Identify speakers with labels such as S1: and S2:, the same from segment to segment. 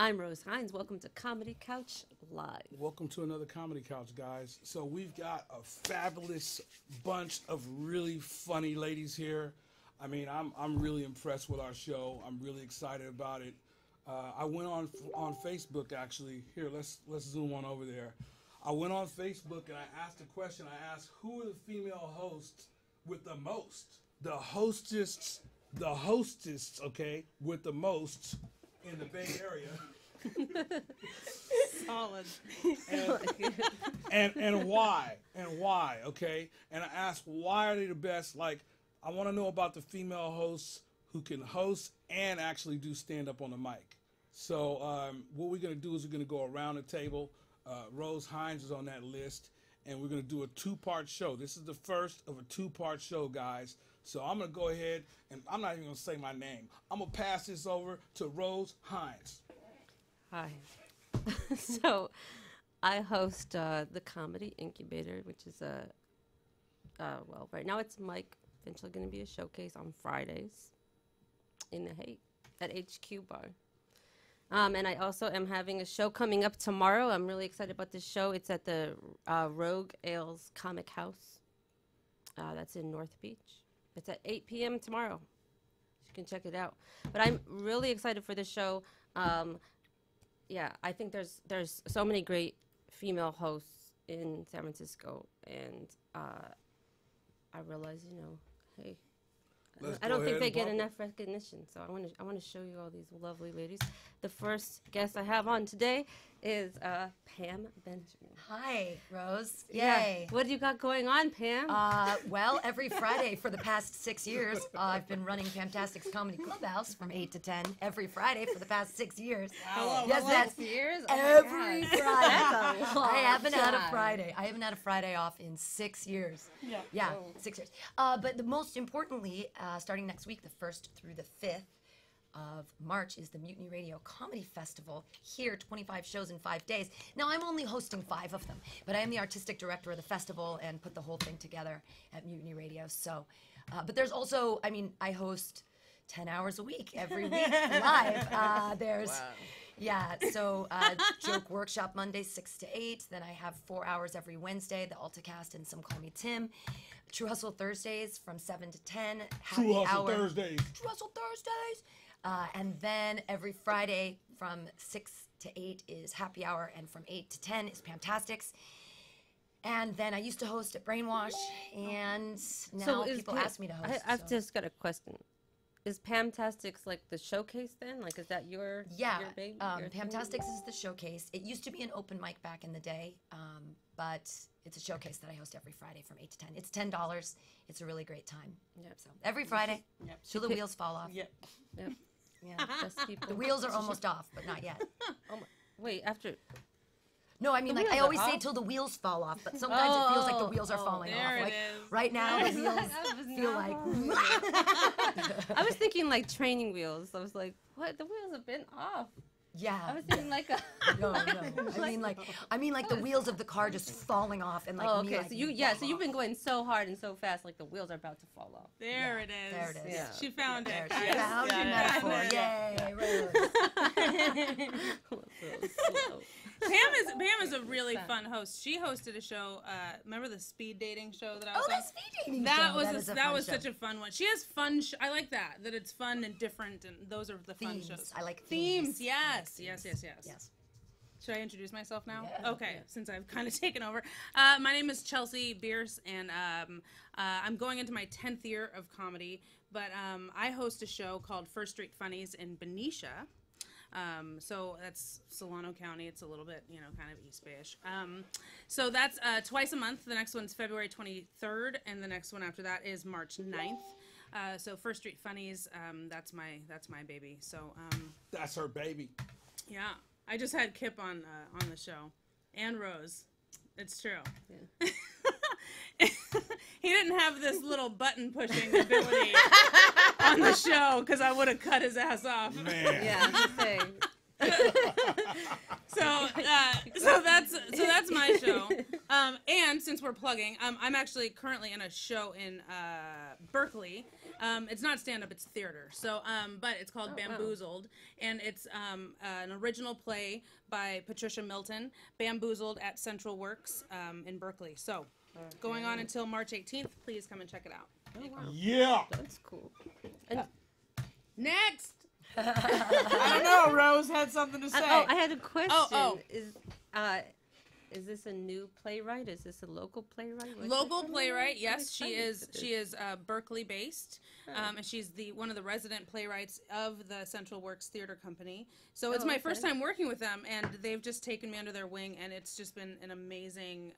S1: I'm Rose Hienz. Welcome to Comedy Couch Live.
S2: Welcome to another Comedy Couch, guys. So we've got a fabulous bunch of really funny ladies here. I mean, I'm really impressed with our show. I'm really excited about it. I went on Facebook, actually. Here, let's zoom on over there. I went on Facebook and I asked a question. I asked, who are the female hosts with the most? The hostess, okay, with the most in the Bay Area.
S1: Solid.
S2: And why, okay? And I asked, why are they the best? Like, I want to know about the female hosts who can host and actually do stand-up on the mic. So what we're going to do is we're going to go around the table. Rose Hienz is on that list, and we're going to do a two-part show. This is the first of a two-part show, guys. So I'm going to go ahead, and I'm not even going to say my name. I'm going to pass this over to Rose Hienz.
S1: Hi. So I host the Comedy Incubator, which is well, right now it's Mike. Eventually going to be a showcase on Fridays in the Haight at HQ Bar. And I also am having a show coming up tomorrow. I'm really excited about this show. It's at the Rogue Ales Comic House. That's in North Beach. It's at 8 p.m. tomorrow. You can check it out. But I'm really excited for this show. Yeah, I think there's so many great female hosts in San Francisco, and I realize, hey, I don't think they get enough recognition. So I want to show you all these lovely ladies. The first guest I have on today is Pam Benjamin.
S3: Hi, Rose. Yay.
S1: Yeah. What do you got going on, Pam?
S3: Well, every Friday for the past 6 years, I've been running Fantastic's Comedy Clubhouse from 8 to 10 every Friday for the past 6 years.
S1: Wow.
S3: Yes, that's
S1: 6 years?
S3: every Friday.
S1: That's a long
S3: I haven't had a
S1: time.
S3: Friday. I haven't had a Friday off in 6 years. Yeah, 6 years. But the most importantly, starting next week, the 1st through the 5th, of March is the Mutiny Radio Comedy Festival. Here, 25 shows in 5 days. Now, I'm only hosting 5 of them, but I am the artistic director of the festival and put the whole thing together at Mutiny Radio. So, but there's also, I host 10 hours a week every week live. Yeah, so joke workshop Mondays 6 to 8. Then I have 4 hours every Wednesday, the AltaCast and Some Call Me Tim. True Hustle Thursdays from 7 to 10. Happy
S2: True Hustle
S3: Hour.
S2: Thursdays.
S3: True Hustle Thursdays. And then every Friday from 6 to 8 is Happy Hour, and from 8 to 10 is Pamtastics. And then I used to host at Brainwash, and now people ask me to host.
S1: I've just got a question. Is Pamtastics like the showcase then? Like, is that your baby?
S3: Pamtastics is the showcase. It used to be an open mic back in the day, but it's a showcase that I host every Friday from 8 to 10. It's $10. It's a really great time.
S1: Yep.
S3: So every Friday, till the wheels fall off.
S1: Yep. Yeah, best people.
S3: The wheels are almost off, but not yet.
S1: Oh my, wait, after...
S3: No, I mean, like, I always say till the wheels fall off, but sometimes it feels like the wheels are falling off. Like, right now, the wheels feel like...
S1: I was thinking, like, training wheels. I was like, what? The wheels have been off.
S3: Yeah.
S1: I was thinking, like, a...
S3: No. I mean, like the wheels of the car just falling off and, like,
S1: oh, okay.
S3: me, like,
S1: So you've been going so hard and so fast, like, the wheels are about to fall off.
S4: There it is.
S3: There it is.
S1: Yeah.
S4: She found it.
S3: She found your metaphor. Yay, Rose.
S4: Pam is a really fun host. She hosted a show. Remember the speed dating show that I was on?
S3: The speed dating
S4: that
S3: show.
S4: That was such a fun one. She has fun. I like that it's fun and different, and those are the fun shows.
S3: I like
S4: themes.
S3: Yes.
S4: Yes. Should I introduce myself now?
S3: Yeah.
S4: Okay, since I've kind of taken over. My name is Chelsea Bierce, and I'm going into my 10th year of comedy, but I host a show called First Street Funnies in Benicia. So that's Solano County. It's a little bit, kind of East Bay-ish. So that's twice a month. The next one's February 23rd, and the next one after that is March 9th. So First Street Funnies, that's my baby. So
S2: That's her baby.
S4: yeah, I just had Kip on the show, and Rose. It's true.
S1: Yeah.
S4: He didn't have this little button pushing ability on the show because I would have cut his ass off.
S2: Man.
S1: Yeah, I'm just saying.
S4: So that's my show. And since we're plugging, I'm actually currently in a show in Berkeley. It's not stand-up, it's theater. So, but it's called Bamboozled, and it's an original play by Patricia Milton, Bamboozled at Central Works in Berkeley. So, going on until March 18th. Please come and check it out.
S1: Oh, wow.
S2: Yeah.
S1: That's cool. And,
S4: Next.
S5: I don't know. Rose had something to say.
S1: I had a question.
S4: Oh.
S1: Is this a new playwright? Is this a local playwright?
S4: Local playwright, yes,
S1: I'm
S4: she is.
S1: excited.
S4: She is Berkeley based, and she's one of the resident playwrights of the Central Works Theater Company. So it's my first time working with them, and they've just taken me under their wing, and it's just been an amazing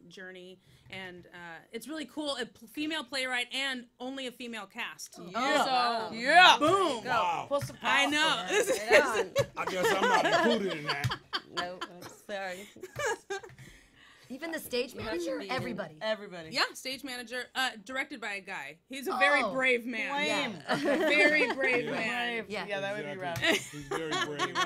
S4: journey, and it's really cool. A female playwright and only a female cast.
S5: Yeah.
S4: So
S5: Yeah.
S4: boom.
S2: Wow.
S5: Pull some
S4: I know.
S1: Right on.
S2: I guess I'm not included in that.
S1: No, sorry.
S3: Even the stage
S1: You have to
S3: manager,
S1: be in-
S3: everybody.
S5: Everybody.
S4: Yeah, stage manager, directed by a guy. He's a very brave man.
S5: Lame.
S3: Yeah.
S4: Very brave
S2: Yeah.
S4: man.
S5: Brave.
S3: Yeah.
S5: Yeah, that would be rough.
S2: Exactly. He's very brave.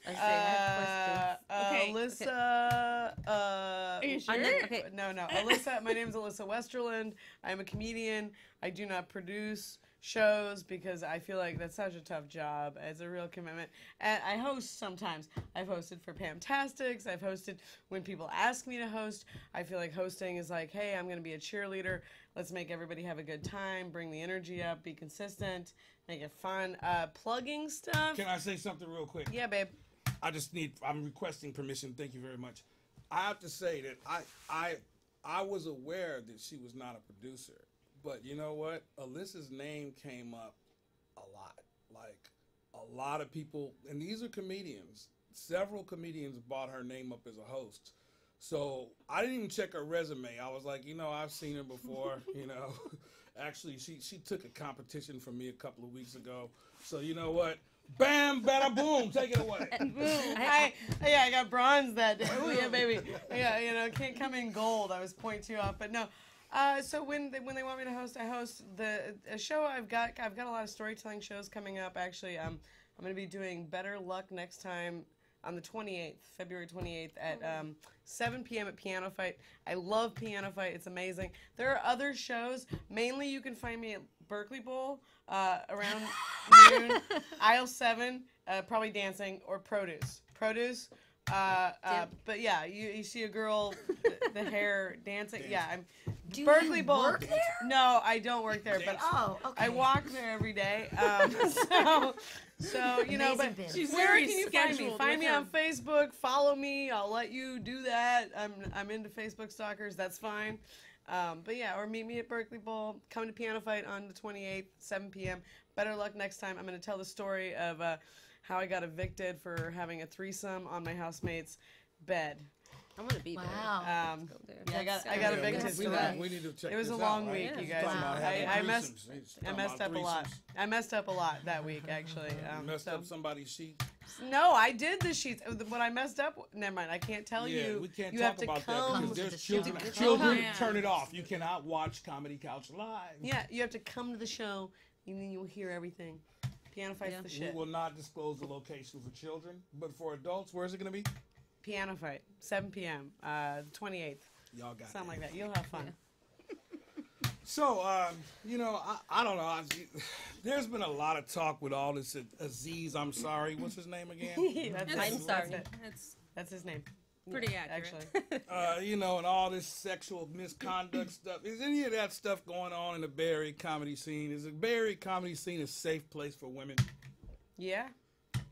S1: I say I have questions.
S4: Okay.
S5: Alyssa.
S4: Are you sure?
S1: Okay.
S5: No. Alyssa. My name is Alyssa Westerland. I'm a comedian. I do not produce shows because I feel like that's such a tough job. It's a real commitment. And I host sometimes. I've hosted for Pamtastics. I've hosted when people ask me to host. I feel like hosting is like, hey, I'm going to be a cheerleader. Let's make everybody have a good time. Bring the energy up. Be consistent. Make it fun. Plugging stuff.
S2: Can I say something real quick?
S5: Yeah, babe.
S2: I'm requesting permission. Thank you very much. I have to say that I was aware that she was not a producer. But you know what? Alyssa's name came up a lot. Like, a lot of people, and these are comedians. Several comedians brought her name up as a host. So I didn't even check her resume. I was like, I've seen her before, Actually, she took a competition from me a couple of weeks ago. So you know what? Bam, bada, boom. Take it away.
S5: I got bronze that day. Oh yeah, baby. Yeah, can't come in gold. I was 0.2 off, but no. So when they want me to host, I host a show. I've got a lot of storytelling shows coming up. Actually, I'm going to be doing Better Luck next time on the 28th, February 28th at 7 p.m. at Piano Fight. I love Piano Fight. It's amazing. There are other shows. Mainly, you can find me at Berkeley Bowl around noon, aisle 7, probably dancing, or Produce. But yeah, you see a girl, the hair dancing. Yeah, I'm
S3: Do
S5: Berkeley
S3: you
S5: Bowl.
S3: work there?
S5: No, I don't work there, but
S3: Oh, okay.
S5: I walk there every day. So you know, but
S3: Amazing band.
S4: She's
S5: where
S4: very
S5: can you find me?
S4: scheduled
S5: Find
S4: with
S5: me
S4: her-
S5: on Facebook. Follow me. I'll let you do that. I'm into Facebook stalkers. That's fine. But yeah, or meet me at Berkeley Bowl. Come to Piano Fight on the 28th, 7 p.m. Better luck next time. I'm going to tell the story of how I got evicted for having a threesome on my housemate's bed.
S1: I'm gonna be
S3: Wow.
S1: there. Go there.
S5: Yeah, I got
S2: Yeah,
S5: evicted
S2: we
S5: for
S2: need-
S5: that.
S2: We need to check
S5: It was
S2: this
S5: a long
S2: out, right?
S5: week, you
S1: Yeah.
S5: guys.
S2: Talking about
S5: I
S2: having
S5: messed
S2: threesomes. He's
S5: I
S2: talking
S5: messed
S2: about
S5: up a lot.
S2: threesomes.
S5: I messed up a lot that week, actually.
S2: Messed
S5: so-
S2: up somebody's sheet.
S5: No, I did the sheets. What I messed up. Never mind. I can't tell
S2: Yeah,
S5: you.
S2: we can't
S5: you
S2: talk
S5: have to
S2: about that
S5: come.
S2: because
S3: to
S2: there's
S3: the
S2: children.
S3: show.
S2: Children,
S4: Yeah.
S2: turn it off. You cannot watch Comedy Couch live.
S5: Yeah, you have to come to the show, and then you'll hear everything. Piano Fight's
S1: Yeah.
S5: the
S2: We
S5: shit.
S2: will not disclose the location for children, but for adults, where's it going to be?
S5: Piano Fight, 7 p.m. 28th.
S2: Y'all got
S5: Something
S2: that.
S5: like that. You'll have fun.
S2: So, I don't know. There's been a lot of talk with all this Aziz. I'm sorry. What's his name again?
S5: That's
S1: I'm
S5: it.
S1: sorry.
S5: That's it.
S4: It's
S5: That's his name.
S4: pretty accurate.
S5: Actually.
S2: And all this sexual misconduct stuff. Is any of that stuff going on in the Bay Area comedy scene? Is the Bay Area comedy scene a safe place for women?
S5: Yeah.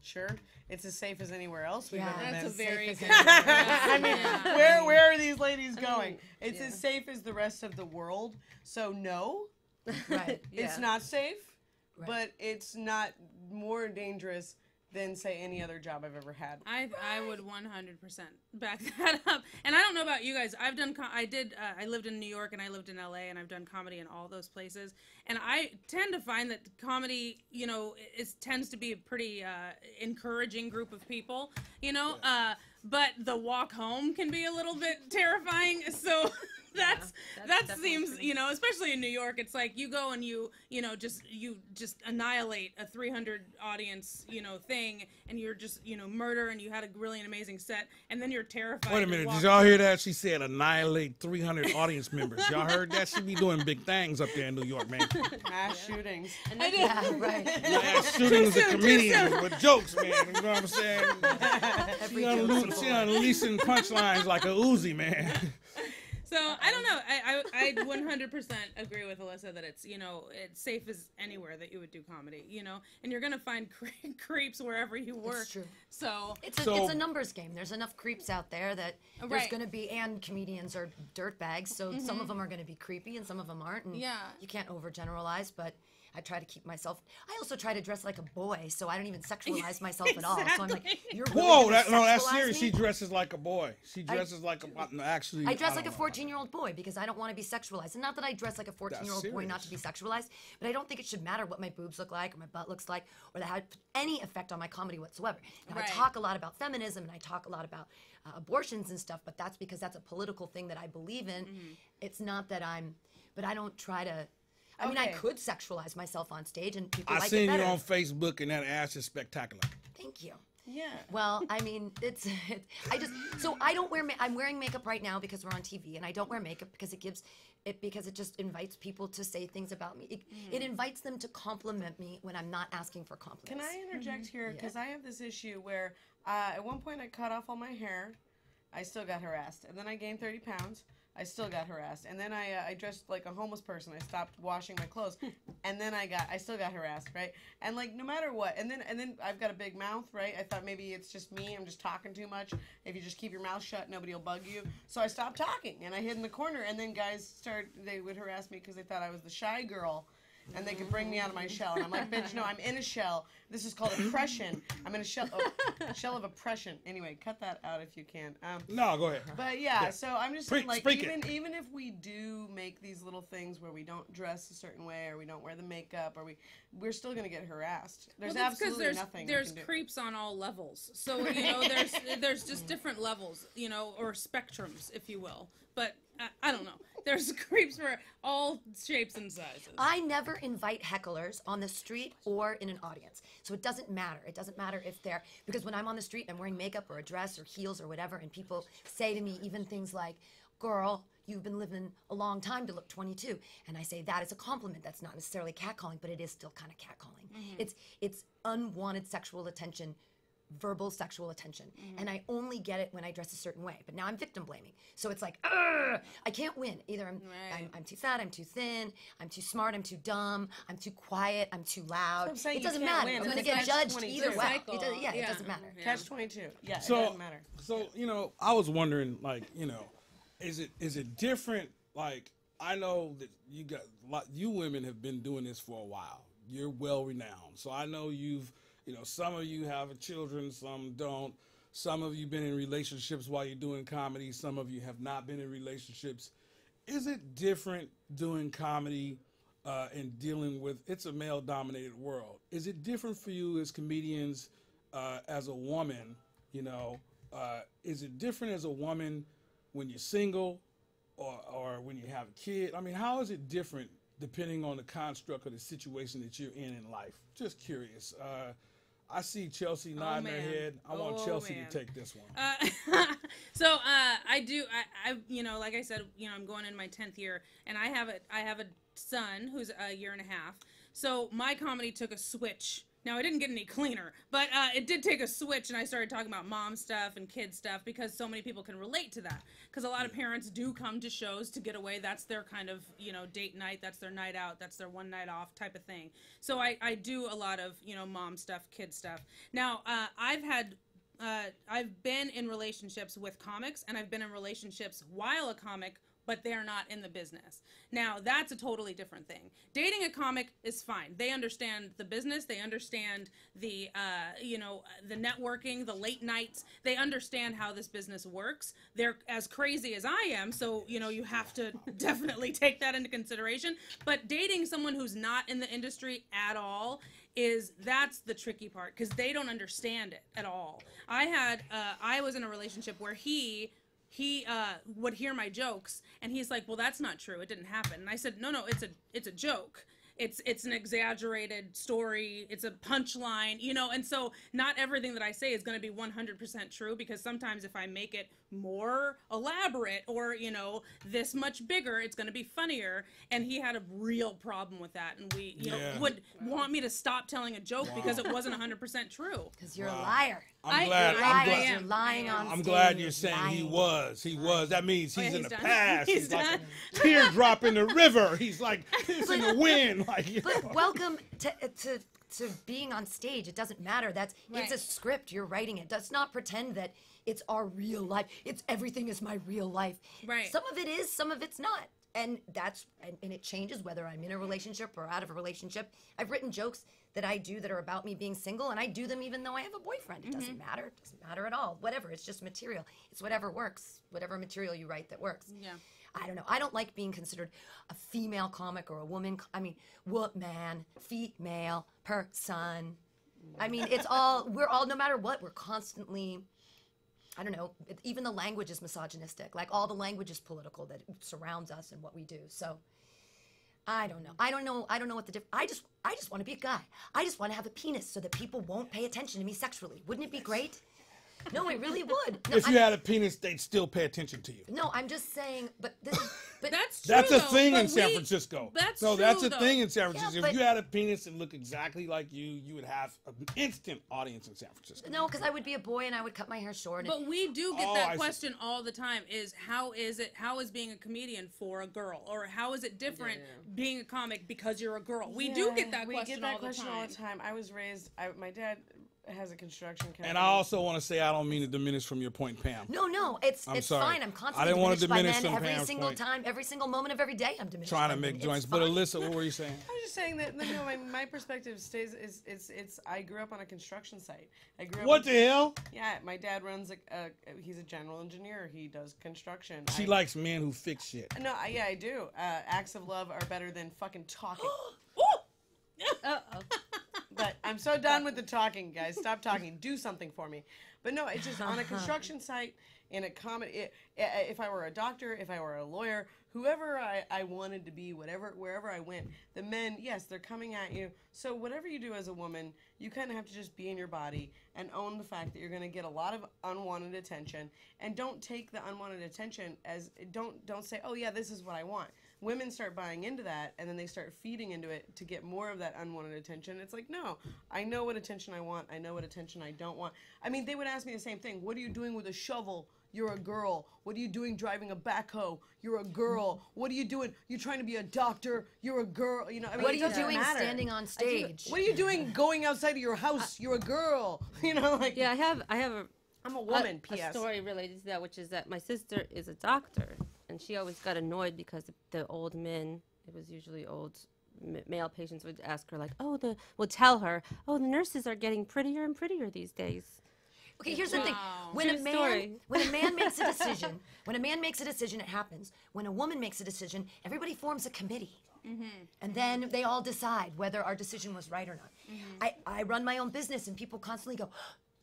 S5: Sure. It's as safe as anywhere else we've
S3: Yeah.
S5: ever
S4: That's a
S5: been.
S4: very
S3: Safe
S4: good.
S3: as
S5: I mean,
S4: Yeah.
S5: where are these ladies going? It's
S1: yeah.
S5: as safe as the rest of the world. So no,
S3: Right.
S5: it's
S1: Yeah.
S5: not safe,
S3: Right.
S5: but it's not more dangerous than say any other job I've ever had.
S4: I would 100% back that up. And I don't know about you guys. I lived in New York and I lived in LA and I've done comedy in all those places. And I tend to find that comedy, tends to be a pretty encouraging group of people, but the walk home can be a little bit terrifying. So that seems,
S1: true.
S4: you know, especially in New York, it's like you go and you just annihilate a 300 audience, you know, thing, and you're just, you know, murder, and you had a really amazing set, and then you're terrified.
S2: Wait a
S4: to
S2: minute,
S4: walk
S2: did y'all
S4: home.
S2: hear that? She said annihilate 300 audience members. Y'all heard that? She be doing big things up there in New York, man.
S5: Mass shootings.
S4: I did.
S3: Yeah, right.
S2: Yeah, shooting a comedian with jokes, man. You know what I'm saying?
S3: Every
S2: She
S3: joke's a bullet.
S2: unleashing punchlines like a Uzi, man.
S4: So I don't know. I 100% agree with Alyssa that it's, you know, it's safe as anywhere that you would do comedy, you know, and you're gonna find creeps wherever you work.
S3: It's true.
S4: So
S3: It's
S2: So-
S3: a numbers game. There's enough creeps out there that there's
S4: Right.
S3: going to be, and comedians are dirtbags, so some of them are going to be creepy and some of them aren't. And
S4: Yeah.
S3: you can't overgeneralize, but I try to keep myself. I also try to dress like a boy, so I don't even sexualize myself at all. So I'm like,
S4: Exactly.
S3: you're really
S2: Whoa,
S3: gonna
S2: that's
S3: sexualize
S2: serious.
S3: me?
S2: She dresses like a boy. She dresses like a no, actually.
S3: I dress
S2: don't
S3: like a
S2: know.
S3: 14-year-old boy because I don't want to be sexualized. And not that I dress like a 14-year-old boy not to be sexualized, but I don't think it should matter what my boobs look like or my butt looks like or that had any effect on my comedy whatsoever. Now,
S4: Right.
S3: I talk a lot about feminism and I talk a lot about abortions and stuff, but that's because that's a political thing that I believe in. It's not that but I don't try to. I mean, I
S5: Okay.
S3: could sexualize myself on stage and people
S2: I
S3: like it
S2: seen
S3: better.
S2: you on Facebook and that ass is spectacular.
S3: Thank you.
S5: Yeah.
S3: Well, I mean, so I don't wear, I'm wearing makeup right now because we're on TV, and I don't wear makeup because because it just invites people to say things about me. It invites them to compliment me when I'm not asking for compliments.
S5: Can I interject here? Because I have this issue where at one point I cut off all my hair. I still got harassed. And then I gained 30 pounds. I still got harassed. And then I dressed like a homeless person. I stopped washing my clothes. And then I still got harassed, right? And like no matter what. And then I've got a big mouth, right? I thought maybe it's just me. I'm just talking too much. If you just keep your mouth shut, nobody will bug you. So I stopped talking and I hid in the corner. And then guys they would harass me because they thought I was the shy girl. And they could bring me out of my shell. And I'm like, bitch, no, I'm in a shell. This is called oppression. I'm in a shell of oppression. Anyway, cut that out if you can.
S2: No, go ahead.
S5: But yeah, so I'm just saying, like,
S2: Speak it.
S5: even if we do make these little things where we don't dress a certain way or we don't wear the makeup or we're still gonna get harassed. There's
S4: well, that's 'cause
S5: absolutely nothing. we
S4: There's
S5: can do.
S4: creeps on all levels. So, you know, there's just different levels, you know, or spectrums, if you will. But I don't know. There's creeps for all shapes and sizes.
S3: I never invite hecklers on the street or in an audience. So it doesn't matter. It doesn't matter if they're, because when I'm on the street and I'm wearing makeup or a dress or heels or whatever, and people say to me even things like, girl, you've been living a long time to look 22. And I say that is a compliment. That's not necessarily catcalling, but it is still kind of catcalling. It's unwanted sexual attention, verbal sexual attention. And I only get it when I dress a certain way. But now I'm victim blaming. So it's like, "Ugh, I can't win. Either I'm too fat, I'm too thin, I'm too smart, I'm too dumb, I'm too quiet, I'm too loud.
S5: I'm saying
S3: It
S5: you
S3: doesn't
S5: can't
S3: matter.
S5: win.
S3: I'm
S5: It's
S3: going to
S5: a
S3: get judged
S5: catch-22.
S3: either way.
S4: Cycle.
S3: It
S4: Yeah.
S3: doesn't matter.
S5: Catch 22. Yeah,
S2: So,
S5: it doesn't matter.
S2: So, you know, I was wondering, like, you know, is it different? Like, I know that you women have been doing this for a while. You're well renowned. So I know some of you have children, some don't. Some of you been in relationships while you're doing comedy. Some of you have not been in relationships. Is it different doing comedy and dealing with, it's a male-dominated world. Is it different for you as comedians, as a woman, you know? Is it different as a woman when you're single or when you have a kid? I mean, how is it different depending on the construct of the situation that you're in life? Just curious. I see Chelsea nodding her
S4: man.
S2: head. I want
S4: Oh,
S2: Chelsea
S4: man.
S2: to take this one.
S4: So I you know, like I said, you know, I'm going in my 10th year, and I have a son who's a year and a half. So my comedy took a switch. Now, I didn't get any cleaner, but it did take a switch, and I started talking about mom stuff and kid stuff because so many people can relate to that. Because a lot of parents do come to shows to get away. That's their kind of, you know, date night. That's their night out. That's their one night off type of thing. So I do a lot of, you know, mom stuff, kid stuff. Now, I've been in relationships with comics, and I've been in relationships while a comic, but they're not in the business. Now, that's a totally different thing. Dating a comic is fine. They understand the business. They understand the, you know, the networking, the late nights. They understand how this business works. They're as crazy as I am, so, you know, you have to definitely take that into consideration. But dating someone who's not in the industry at all that's the tricky part, because they don't understand it at all. I was in a relationship where he would hear my jokes, and he's like, well, that's not true, it didn't happen. And I said, no, it's a joke. It's an exaggerated story. It's a punchline, and so not everything that I say is going to be 100% true, because sometimes if I make it more elaborate or, this much bigger, it's going to be funnier. And he had a real problem with that. And we, would want me to stop telling a joke because it wasn't 100% true.
S3: Because you're a liar.
S2: I'm glad.
S3: You're lying on stage.
S2: I'm glad you're saying
S3: lying.
S2: he was. That means he's in the
S4: done.
S2: past.
S4: He's
S2: like
S4: done.
S2: a teardrop in the river. He's like, it's in the wind.
S3: But welcome to being on stage. It doesn't matter. It's
S4: Right.
S3: a script. You're writing it. Let's not pretend that it's our real life. Everything is my real life.
S4: Right.
S3: Some of it is, some of it's not. And and it changes whether I'm in a relationship or out of a relationship. I've written jokes that I do that are about me being single, and I do them even though I have a boyfriend. It doesn't matter. It doesn't matter at all. Whatever. It's just material. It's whatever works. Whatever material you write that works.
S4: Yeah.
S3: I don't know. I don't like being considered a female comic or a woman. What man, female, person. We're all, no matter what, we're constantly, I don't know, even the language is misogynistic. Like all the language is political that surrounds us and what we do. So I don't know. I don't know what the difference. I just want to be a guy. I just want to have a penis so that people won't pay attention to me sexually. Wouldn't it be great? No, it really would. No,
S2: if you had a penis, they'd still pay attention to you.
S3: No, I'm just saying, but
S4: That's true.
S2: That's a
S4: though,
S2: thing
S4: but
S2: in San Francisco.
S4: That's
S2: that's
S4: true,
S2: a
S4: though.
S2: thing in San Francisco.
S3: but-
S2: If you had a penis and looked exactly like you would have an instant audience in San Francisco.
S3: no, because I would be a boy and I would cut my hair short.
S4: But we do get
S2: Oh, I
S4: that
S2: see.
S4: question all the time, is how is being a comedian for a girl? Or how is it different being a comic because you're a girl? We do get that question all the time.
S5: I was raised, my dad has a construction company.
S2: And I also want to say, I don't mean to diminish from your point, Pam.
S3: No, it's
S2: I'm
S3: it's
S2: sorry.
S3: fine. I'm
S2: I
S3: constantly
S2: didn't want to
S3: diminished by
S2: diminish
S3: men
S2: from
S3: every
S2: Pam's
S3: single
S2: point.
S3: time, every single moment of every day. I'm diminished.
S2: Trying
S3: by
S2: to
S3: men.
S2: make
S3: It's
S2: joints. But
S3: fine.
S2: Alyssa, what were you saying?
S5: I was just saying that my perspective stays it's I grew up on a construction site. I grew up
S2: What the hell?
S5: Yeah, my dad runs he's a general engineer. He does construction.
S2: She likes men who fix shit.
S5: No, I do. Acts of love are better than fucking talking.
S1: Uh-oh.
S5: But I'm so done with the talking, guys. Stop talking. Do something for me. But no, it's just on a construction site, in a comedy. If I were a doctor, if I were a lawyer, whoever I wanted to be, wherever I went, the men, yes, they're coming at you. So whatever you do as a woman, you kind of have to just be in your body and own the fact that you're going to get a lot of unwanted attention. And don't take the unwanted attention as, don't say, oh yeah, this is what I want. Women start buying into that, and then they start feeding into it to get more of that unwanted attention. It's like, no, I know what attention I want. I know what attention I don't want. I mean, they would ask me the same thing. What are you doing with a shovel? You're a girl. What are you doing driving a backhoe? You're a girl. What are you doing? You're trying to be a doctor. You're a girl. You know, I mean,
S3: What are
S5: it
S3: you
S5: doesn't
S3: doing
S5: matter.
S3: standing on stage?
S5: What are you doing going outside of your house? You're a girl. You know, like,
S1: Yeah, I have
S5: I'm a woman,
S1: a
S5: P.S.
S1: story related to that, which is that my sister is a doctor, and she always got annoyed because the old men, it was usually old male patients, would ask her like, would tell her, the nurses are getting prettier and prettier these days.
S3: Okay, here's the thing.
S4: Wow.
S3: When
S1: True story.
S3: when a man makes a decision, it happens. When a woman makes a decision, everybody forms a committee. And then they all decide whether our decision was right or not. I run my own business, and people constantly go,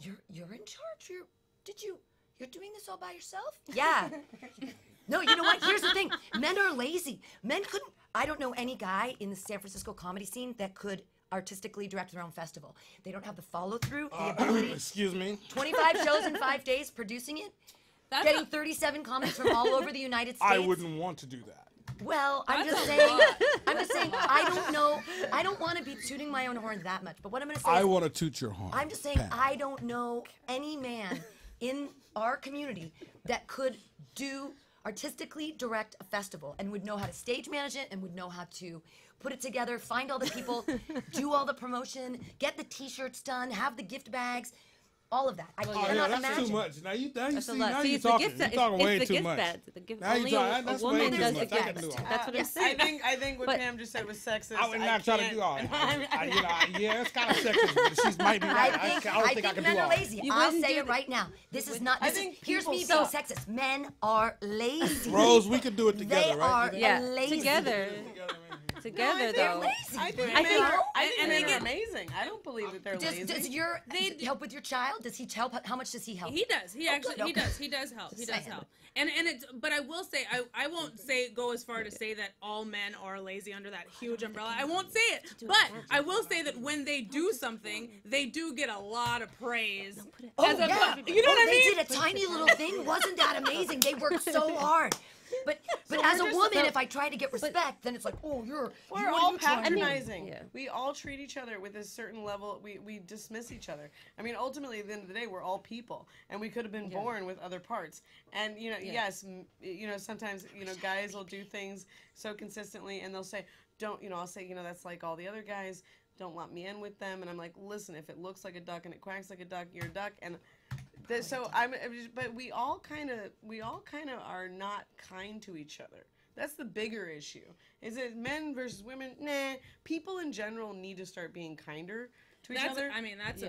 S3: "You're in charge. You're doing this all by yourself?" Yeah. No, you know what? Here's the thing. Men are lazy. Men couldn't. I don't know any guy in the San Francisco comedy scene that could artistically direct their own festival. They don't have the follow through, the ability.
S2: Excuse me.
S3: 25 shows in 5 days, producing it, getting 37 comics from all over the United States.
S2: I wouldn't want to do that.
S3: Well, I'm just saying. I don't know. I don't want to be tooting my own horn that much. But what I'm going to say
S2: I
S3: is,
S2: want to toot your horn.
S3: I'm just saying,
S2: Pam.
S3: I don't know any man in our community that could artistically direct a festival and would know how to stage manage it and would know how to put it together, find all the people, do all the promotion, get the T-shirts done, have the gift bags, all of that. I
S2: Oh,
S3: cannot
S2: yeah, that's
S3: imagine.
S2: too much. Now you
S1: That's a
S2: see,
S1: lot.
S2: now
S1: See,
S2: you're
S1: it's the
S2: talking.
S1: gift
S2: You're
S1: set.
S2: talking way
S1: It's the
S2: too
S1: gift
S2: much.
S1: bed. The gift,
S2: Now you're
S1: only
S2: talking-
S1: a
S2: that's way
S1: woman
S2: too
S1: does
S2: much.
S1: the
S2: I can
S1: gift.
S2: do all that.
S1: That's what I'm
S5: Yes,
S1: saying.
S5: I think what
S1: But-
S5: Pam just said was sexist.
S2: I would not try to
S5: can't-
S2: do all that.
S5: I'm-
S2: Yeah, it's kind of sexist, but she might be right.
S3: I think
S2: don't think I can
S3: men
S2: do
S3: are
S2: all that.
S3: lazy.
S1: You
S3: I'll
S1: wouldn't
S3: say
S1: do
S3: it right now. This is not.
S5: I
S3: This is,
S5: think
S3: here's me
S5: people
S3: being
S5: suck.
S3: sexist. Men are lazy.
S2: Rose, we could do it together,
S3: They
S2: right?
S3: are
S2: You think?
S1: Yeah,
S3: lazy.
S1: together. together,
S3: they're
S1: though.
S3: lazy.
S5: I think
S1: I
S5: men
S1: think-
S5: are, I think
S4: and
S5: men
S4: they
S5: are
S4: get-
S5: amazing. I don't believe that they're lazy.
S3: Does your help with your child? Does he help? How much does he help?
S4: He does. He actually
S3: good,
S4: he
S3: okay.
S4: does. He does help. He
S3: Just
S4: does
S3: saying.
S4: help. And it's but I will say I won't say go as far to say that all men are lazy under that huge umbrella. I won't say it. But I will say that when they do something, they do get a lot of praise.
S3: Oh,
S4: As a-
S3: yeah.
S4: you know what I
S3: They
S4: mean?
S3: did a tiny little thing. Wasn't that amazing? They worked so hard. But as a
S5: we're just-
S3: woman, if I try to get respect, then it's like, oh,
S5: We're
S3: what are
S5: all
S3: you trying to do?
S5: patronizing.
S1: Yeah.
S5: We all treat each other with a certain level. We dismiss each other. I mean, ultimately, at the end of the day, we're all people, and we could have been born with other parts. And yes, sometimes guys will do things so consistently, and they'll say, "Don't," I'll say, "That's like all the other guys. Don't let me in with them." And I'm like, "Listen, if it looks like a duck and it quacks like a duck, you're a duck." And but we all kind of are not kind to each other. That's the bigger issue. Is it men versus women? Nah. People in general need to start being kinder to each other.
S4: I mean, that's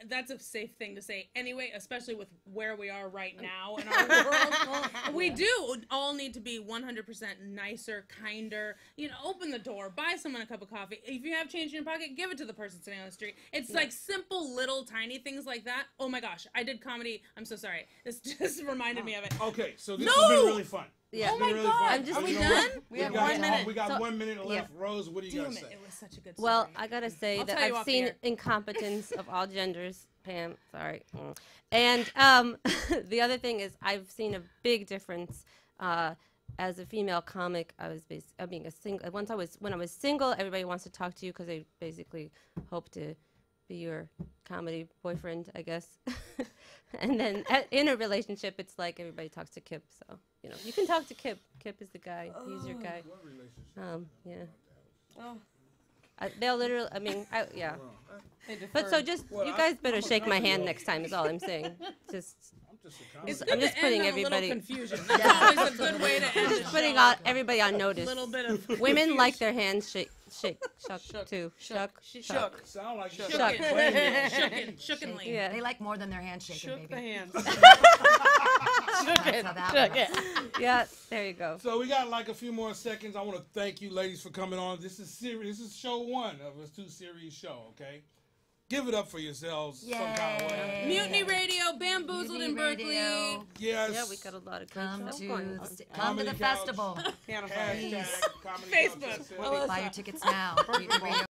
S4: that's a safe thing to say anyway, especially with where we are right now in our world. We do all need to be 100% nicer, kinder. Open the door, buy someone a cup of coffee. If you have change in your pocket, give it to the person sitting on the street. It's like simple, little, tiny things like that. Oh my gosh, I did comedy. I'm so sorry. This just reminded me of it.
S2: Okay, so this has been really fun.
S1: Yeah.
S2: It's been really
S4: God.
S2: fun.
S1: I'm just-
S4: Are we
S2: You know
S4: done?
S2: what?
S5: We have
S2: got
S5: 1 minute.
S2: We got
S1: So-
S2: 1 minute left. Rose, what do you got to say?
S4: It was such a good story.
S1: Well, I gotta say
S4: I'll
S1: that
S4: tell you
S1: I've
S4: off the
S1: seen
S4: air.
S1: incompetence of all genders. Pam, sorry. And the other thing is, I've seen a big difference. As a female comic, being a single. When I was single, everybody wants to talk to you because they basically hope to be your comedy boyfriend, I guess. And then in a relationship, it's like everybody talks to Kip. So you can talk to Kip. Kip is the guy. He's your guy.
S2: What relationship?
S1: Yeah.
S5: Oh,
S1: They'll literally. I mean, yeah.
S5: they
S1: But so
S5: deferred.
S1: just
S2: Well,
S1: you guys better
S2: I'm a
S1: shake my
S2: comedy
S1: hand
S2: though.
S1: next time. Is all I'm saying. Just
S2: I'm just a comic.
S4: It's
S1: I'm
S4: good
S1: just
S4: to
S1: putting
S4: end on
S1: everybody-
S4: a little confusion. That's always a good way to end
S1: just
S4: the
S1: putting
S4: show.
S1: out everybody on notice.
S4: A little bit of
S1: Women like their hands shook
S5: Shook.
S1: too.
S5: Shook.
S1: Shook.
S2: Sound like
S5: Shook.
S2: you
S1: Shook.
S4: shookenly.
S1: Yeah.
S3: They like more than their handshaking,
S5: Shook the
S3: baby.
S5: hands.
S3: That's how that works.
S1: Yeah. There you go.
S2: So we got like a few more seconds. I want to thank you, ladies, for coming on. This is serious. This is show 1 of a 2-series show. Okay, give it up for yourselves some kind of way.
S3: Yay.
S4: Mutiny Radio, Bamboozled
S3: Mutiny
S4: in Berkeley.
S3: Radio.
S2: Yes.
S1: Yeah, we got a lot of good
S3: Come
S1: stuff
S3: to
S1: going.
S3: the
S2: Comedy couch.
S3: festival.
S5: Piano fire.
S2: Hashtag comedy
S4: Facebook.
S2: couch.
S3: Buy your tickets now. Mutiny Radio